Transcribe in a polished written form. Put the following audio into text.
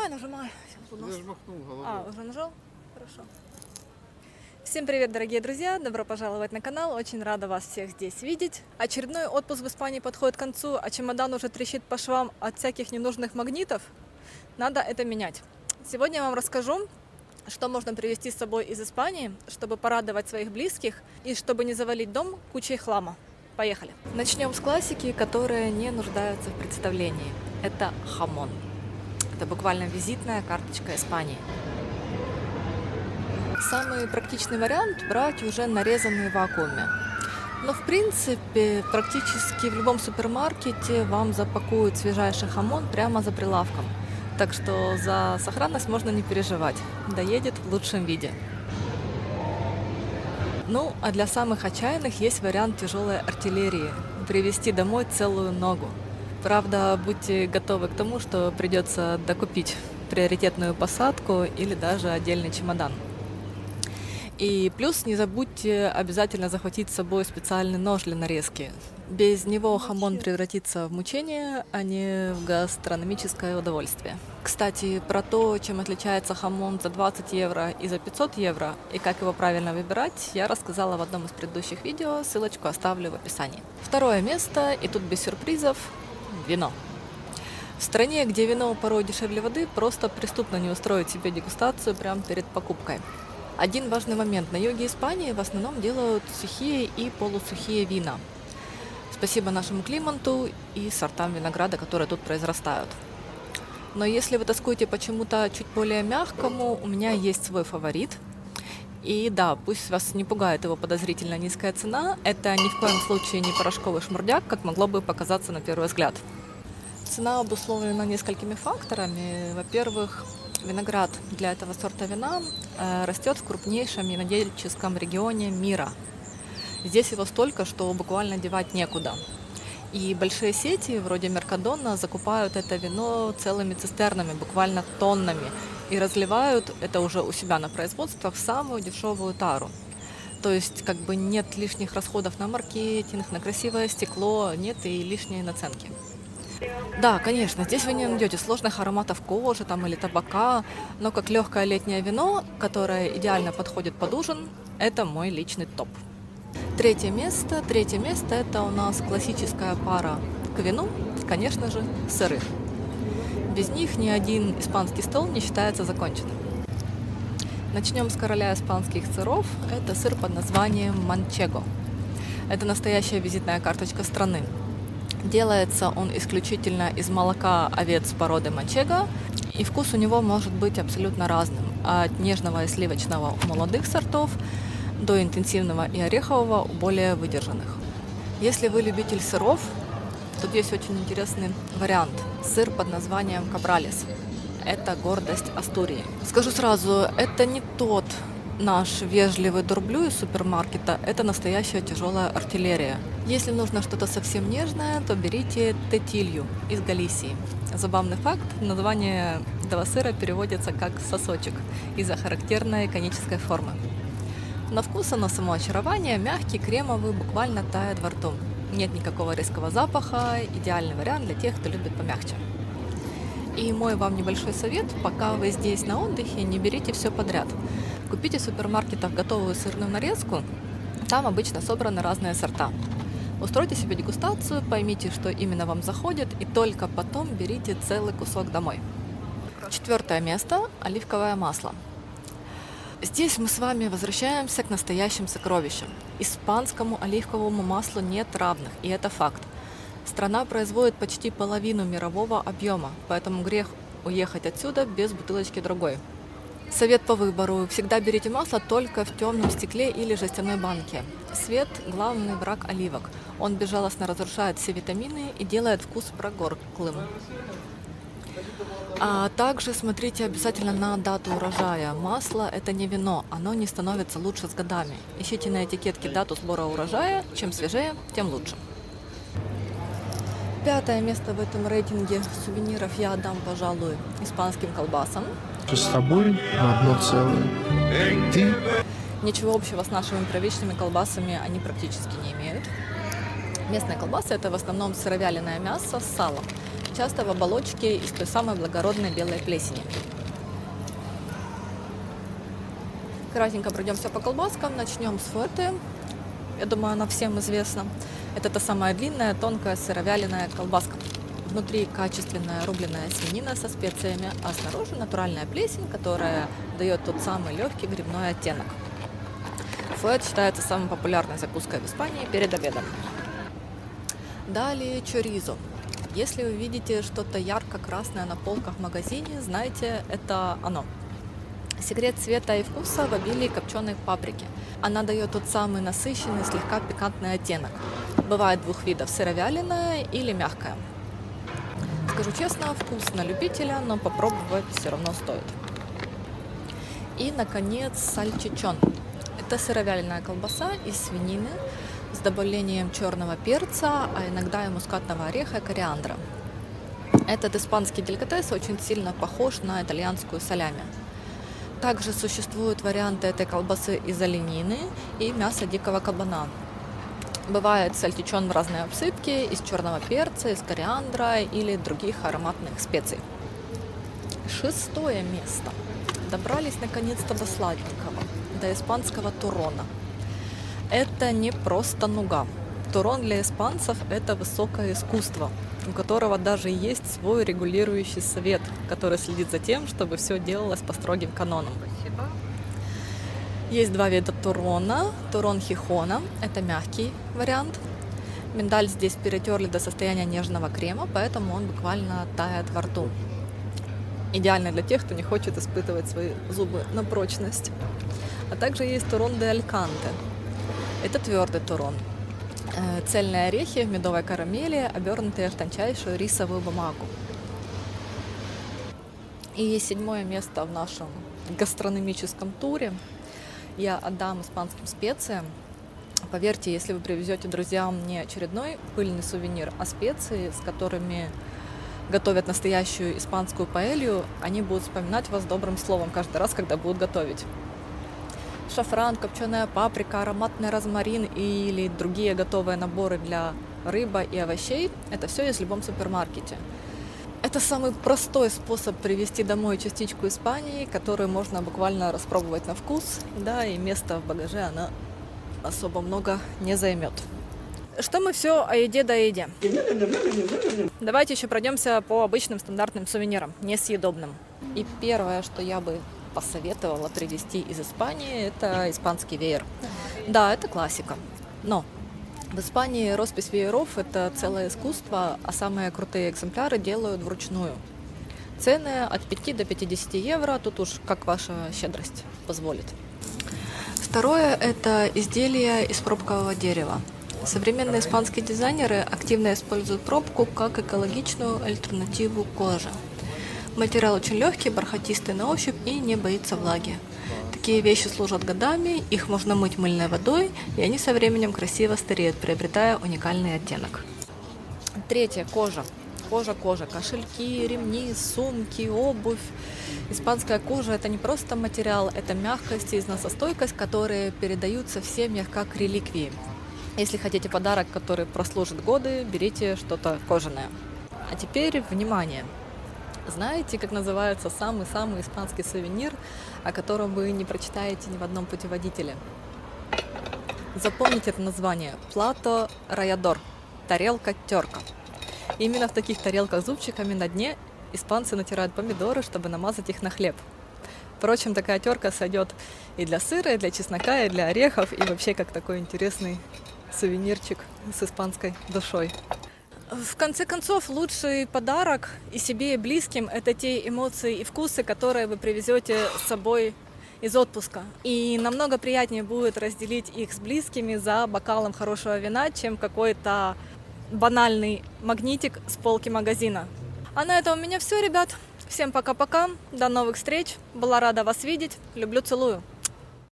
нажимай. Я же махнул головой. Уже нажал? Хорошо. Всем привет, дорогие друзья! Добро пожаловать на канал. Очень рада вас всех здесь видеть. Очередной отпуск в Испании подходит к концу, а чемодан уже трещит по швам от всяких ненужных магнитов. Надо это менять. Сегодня я вам расскажу, что можно привезти с собой из Испании, чтобы порадовать своих близких и чтобы не завалить дом кучей хлама. Поехали! Начнем с классики, которая не нуждается в представлении. Это хамон. Это буквально визитная карточка Испании. Самый практичный вариант – брать уже нарезанный в вакууме. Но в принципе практически в любом супермаркете вам запакуют свежайший хамон прямо за прилавком. Так что за сохранность можно не переживать, доедет в лучшем виде. Ну, а для самых отчаянных есть вариант тяжелой артиллерии – привезти домой целую ногу. Правда, будьте готовы к тому, что придется докупить приоритетную посадку или даже отдельный чемодан. И плюс не забудьте обязательно захватить с собой специальный нож для нарезки. Без него хамон превратится в мучение, а не в гастрономическое удовольствие. Кстати, про то, чем отличается хамон за 20 евро и за 500 евро, и как его правильно выбирать, я рассказала в одном из предыдущих видео, ссылочку оставлю в описании. Второе место, и тут без сюрпризов, вино. В стране, где вино порой дешевле воды, просто преступно не устроить себе дегустацию прямо перед покупкой. Один важный момент. На юге Испании в основном делают сухие и полусухие вина. Спасибо нашему климату и сортам винограда, которые тут произрастают. Но если вы тоскуете по чему-то чуть более мягкому, у меня есть свой фаворит. И да, пусть вас не пугает его подозрительно низкая цена, это ни в коем случае не порошковый шмурдяк, как могло бы показаться на первый взгляд. Цена обусловлена несколькими факторами. Во-первых, виноград для этого сорта вина растет в крупнейшем винодельческом регионе мира. Здесь его столько, что буквально девать некуда. И большие сети, вроде Меркадона, закупают это вино целыми цистернами, буквально тоннами, и разливают это уже у себя на производствах в самую дешевую тару. То есть как бы нет лишних расходов на маркетинг, на красивое стекло, нет и лишней наценки. Да, конечно, здесь вы не найдете сложных ароматов кожи там, или табака, но как легкое летнее вино, которое идеально подходит под ужин, это мой личный топ. Третье место это у нас классическая пара к вину, конечно же, сыры. Без них ни один испанский стол не считается законченным. Начнем с короля испанских сыров, это сыр под названием манчего. Это настоящая визитная карточка страны. Делается он исключительно из молока овец породы манчего, и вкус у него может быть абсолютно разным, от нежного и сливочного у молодых сортов до интенсивного и орехового у более выдержанных. Если вы любитель сыров, тут есть очень интересный вариант – сыр под названием кабралес. Это гордость Астурии. Скажу сразу, это не тот наш вежливый дурблю из супермаркета, это настоящая тяжелая артиллерия. Если нужно что-то совсем нежное, то берите тетилью из Галисии. Забавный факт, название этого сыра переводится как «сосочек» из-за характерной конической формы. На вкус оно само очарование, мягкий, кремовый, буквально тает во рту. Нет никакого резкого запаха, идеальный вариант для тех, кто любит помягче. И мой вам небольшой совет, пока вы здесь на отдыхе, не берите все подряд. Купите в супермаркетах готовую сырную нарезку, там обычно собраны разные сорта. Устройте себе дегустацию, поймите, что именно вам заходит, и только потом берите целый кусок домой. Четвертое место – оливковое масло. Здесь мы с вами возвращаемся к настоящим сокровищам. Испанскому оливковому маслу нет равных, и это факт. Страна производит почти половину мирового объема, поэтому грех уехать отсюда без бутылочки другой. Совет по выбору. Всегда берите масло только в темном стекле или жестяной банке. Свет – главный враг оливок. Он безжалостно разрушает все витамины и делает вкус прогорклым. А также смотрите обязательно на дату урожая. Масло – это не вино, оно не становится лучше с годами. Ищите на этикетке дату сбора урожая, чем свежее, тем лучше. Пятое место в этом рейтинге сувениров я отдам, пожалуй, испанским колбасам. С тобой на одно целое. Ты? Ничего общего с нашими привычными колбасами они практически не имеют. Местные колбасы – это в основном сыровяленое мясо с салом. часто в оболочке из той самой благородной белой плесени. Кратенько пройдемся по колбаскам. Начнем с фуэте. Я думаю, она всем известна. Это та самая длинная, тонкая сыровяленая колбаска. Внутри качественная рубленая свинина со специями, а снаружи натуральная плесень, которая дает тот самый легкий грибной оттенок. Фуэт считается самой популярной закуской в Испании перед обедом. Далее чоризо. Если вы видите что-то ярко-красное на полках в магазине, знайте, это оно. Секрет цвета и вкуса в обилии копченой паприки. Она дает тот самый насыщенный, слегка пикантный оттенок. Бывает двух видов: сыровяленая или мягкая. Скажу честно, вкус на любителя, но попробовать все равно стоит. И, наконец, сальчичон. Это сыровяленая колбаса из свинины с добавлением черного перца, а иногда и мускатного ореха и кориандра. Этот испанский деликатес очень сильно похож на итальянскую солями. Также существуют варианты этой колбасы из оленины и мяса дикого кабана. Бывает сальчичон в разной обсыпке из черного перца, из кориандра или других ароматных специй. 6-е место. Добрались наконец-то до сладенького, до испанского турона. Это не просто нуга. Турон для испанцев – это высокое искусство, у которого даже есть свой регулирующий совет, который следит за тем, чтобы все делалось по строгим канонам. Есть два вида турона. Турон хихона – это мягкий вариант. Миндаль здесь перетерли до состояния нежного крема, поэтому он буквально тает во рту. Идеально для тех, кто не хочет испытывать свои зубы на прочность. А также есть турон де альканте. Это твердый турон. Цельные орехи в медовой карамели, обернутые в тончайшую рисовую бумагу. И 7-е место в нашем гастрономическом туре я отдам испанским специям. Поверьте, если вы привезете друзьям не очередной пыльный сувенир, а специи, с которыми готовят настоящую испанскую паэлью, они будут вспоминать вас добрым словом каждый раз, когда будут готовить. Шафран, копченая паприка, ароматный розмарин или другие готовые наборы для рыбы и овощей – это все есть в любом супермаркете. Это самый простой способ привезти домой частичку Испании, которую можно буквально распробовать на вкус, да, и места в багаже она особо много не займет. Что мы все о еде да еде? Давайте еще пройдемся по обычным стандартным сувенирам, несъедобным. И первое, что я бы посоветовала привезти из Испании, это испанский веер. Да, это классика, но в Испании роспись вееров – это целое искусство, а самые крутые экземпляры делают вручную. Цены от 5 до 50 евро, тут уж как ваша щедрость позволит. Второе – это изделия из пробкового дерева. Современные испанские дизайнеры активно используют пробку как экологичную альтернативу коже. Материал очень легкий, бархатистый на ощупь и не боится влаги. Такие вещи служат годами, их можно мыть мыльной водой, и они со временем красиво стареют, приобретая уникальный оттенок. Третье – кожа. Кожа. Кошельки, ремни, сумки, обувь. Испанская кожа – это не просто материал, это мягкость и износостойкость, которые передаются в семьях как реликвии. Если хотите подарок, который прослужит годы, берите что-то кожаное. А теперь внимание! Знаете, как называется самый-самый испанский сувенир, о котором вы не прочитаете ни в одном путеводителе? Запомните это название – Плато Райадор – тарелка-терка. Именно в таких тарелках с зубчиками на дне испанцы натирают помидоры, чтобы намазать их на хлеб. Впрочем, такая терка сойдет и для сыра, и для чеснока, и для орехов, и вообще как такой интересный сувенирчик с испанской душой. В конце концов, лучший подарок и себе, и близким – это те эмоции и вкусы, которые вы привезете с собой из отпуска. И намного приятнее будет разделить их с близкими за бокалом хорошего вина, чем какой-то банальный магнитик с полки магазина. А на этом у меня все, ребят. Всем пока-пока. До новых встреч. Была рада вас видеть. Люблю, целую.